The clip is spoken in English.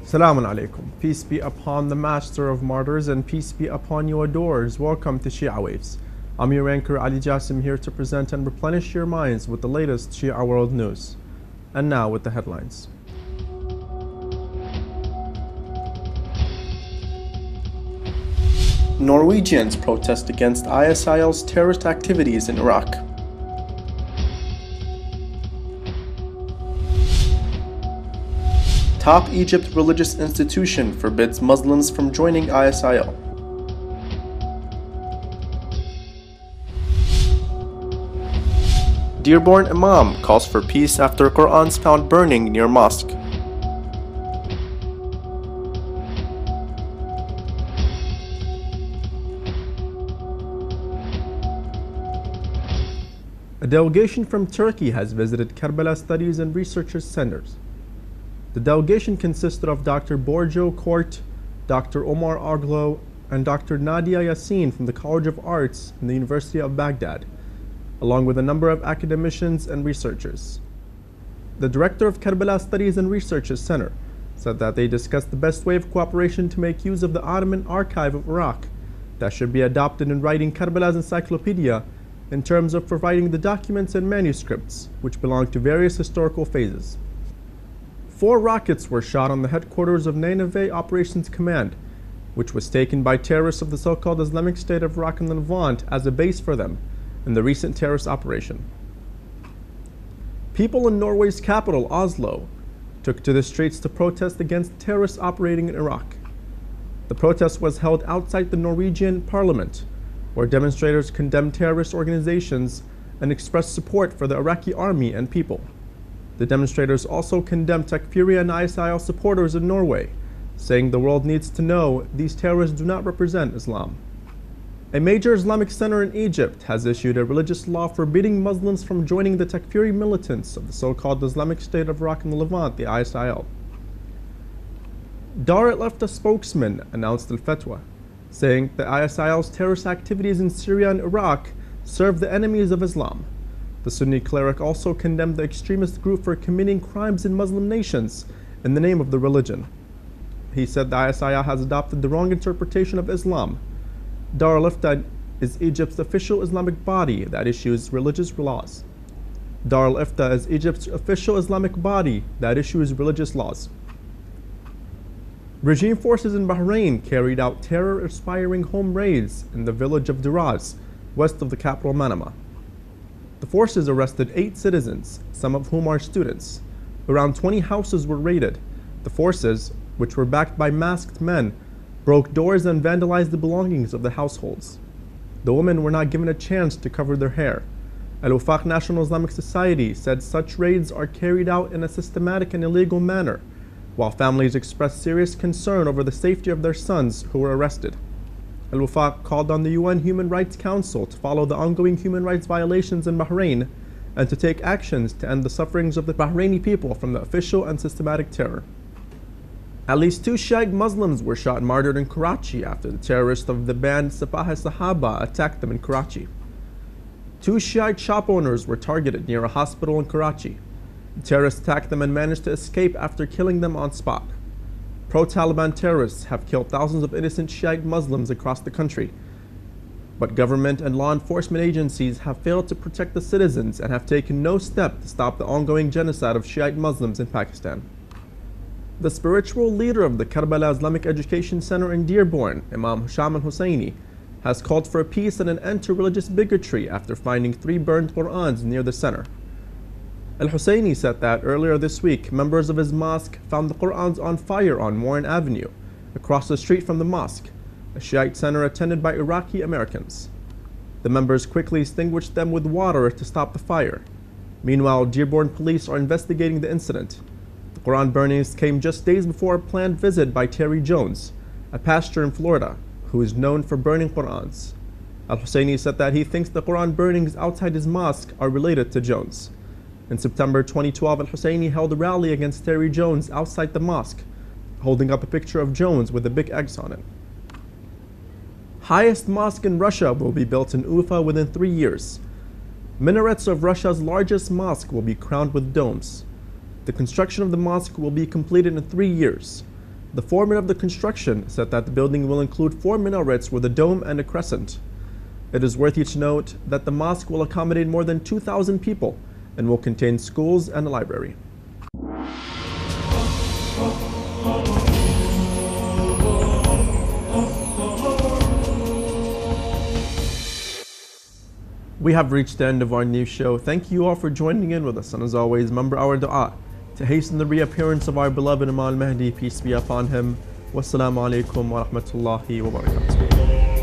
Salamun alaikum. Peace be upon the master of martyrs and peace be upon your doors. Welcome to Shia Waves. I'm your anchor Ali Jassim, here to present and replenish your minds with the latest Shia world news. And now with the headlines. Norwegians protest against ISIL's terrorist activities in Iraq. Top Egypt religious institution forbids Muslims from joining ISIL. Dearborn Imam calls for peace after Qur'ans found burning near mosque. A delegation from Turkey has visited Karbala Studies and Research Centers. The delegation consisted of Dr. Borjo Kort, Dr. Omar Aglo, and Dr. Nadia Yassin from the College of Arts in the University of Baghdad, along with a number of academicians and researchers. The director of Karbala Studies and Research Center said that they discussed the best way of cooperation to make use of the Ottoman archive of Iraq that should be adopted in writing Karbala's encyclopedia in terms of providing the documents and manuscripts which belong to various historical phases. 4 rockets were shot on the headquarters of Nineveh Operations Command, which was taken by terrorists of the so-called Islamic State of Iraq and the Levant as a base for them in the recent terrorist operation. People in Norway's capital, Oslo, took to the streets to protest against terrorists operating in Iraq. The protest was held outside the Norwegian parliament, where demonstrators condemned terrorist organizations and expressed support for the Iraqi army and people. The demonstrators also condemned Takfiri and ISIL supporters in Norway, saying the world needs to know these terrorists do not represent Islam. A major Islamic center in Egypt has issued a religious law forbidding Muslims from joining the Takfiri militants of the so-called Islamic State of Iraq and the Levant, the ISIL. Dar al-Ifta spokesman announced al-Fatwa, saying that ISIL's terrorist activities in Syria and Iraq serve the enemies of Islam. The Sunni cleric also condemned the extremist group for committing crimes in Muslim nations in the name of the religion. He said the ISIL has adopted the wrong interpretation of Islam. Dar al-Ifta is Egypt's official Islamic body that issues religious laws. Dar al-Ifta is Egypt's official Islamic body that issues religious laws. Regime forces in Bahrain carried out terror-inspiring home raids in the village of Diraz, west of the capital Manama. The forces arrested 8 citizens, some of whom are students. Around 20 houses were raided. The forces, which were backed by masked men, broke doors and vandalized the belongings of the households. The women were not given a chance to cover their hair. Al-Wafaq National Islamic Society said such raids are carried out in a systematic and illegal manner, while families expressed serious concern over the safety of their sons who were arrested. Al-Wafaq called on the UN Human Rights Council to follow the ongoing human rights violations in Bahrain and to take actions to end the sufferings of the Bahraini people from the official and systematic terror. At least 2 Shiite Muslims were shot and martyred in Karachi after the terrorists of the band Sahaba attacked them in Karachi. 2 Shiite shop owners were targeted near a hospital in Karachi. The terrorists attacked them and managed to escape after killing them on spot. Pro-Taliban terrorists have killed thousands of innocent Shiite Muslims across the country, but government and law enforcement agencies have failed to protect the citizens and have taken no step to stop the ongoing genocide of Shiite Muslims in Pakistan. The spiritual leader of the Karbala Islamic Education Center in Dearborn, Imam Hussein, has called for peace and an end to religious bigotry after finding 3 burned Qur'ans near the center. Al-Husseini said that earlier this week, members of his mosque found the Qur'ans on fire on Warren Avenue, across the street from the mosque, a Shiite center attended by Iraqi Americans. The members quickly extinguished them with water to stop the fire. Meanwhile, Dearborn police are investigating the incident. The Qur'an burnings came just days before a planned visit by Terry Jones, a pastor in Florida, who is known for burning Qur'ans. Al-Husseini said that he thinks the Qur'an burnings outside his mosque are related to Jones. In September 2012, Al-Husseini held a rally against Terry Jones outside the mosque, holding up a picture of Jones with a big X on it. Highest mosque in Russia will be built in Ufa within 3 years. Minarets of Russia's largest mosque will be crowned with domes. The construction of the mosque will be completed in 3 years. The foreman of the construction said that the building will include 4 minarets with a dome and a crescent. It is worthy to note that the mosque will accommodate more than 2,000 people and will contain schools and a library. We have reached the end of our new show. Thank you all for joining in with us, and as always, remember our dua to hasten the reappearance of our beloved Imam al-Mahdi, peace be upon him. Wassalamu alaikum wa rahmatullahi wa barakatuh.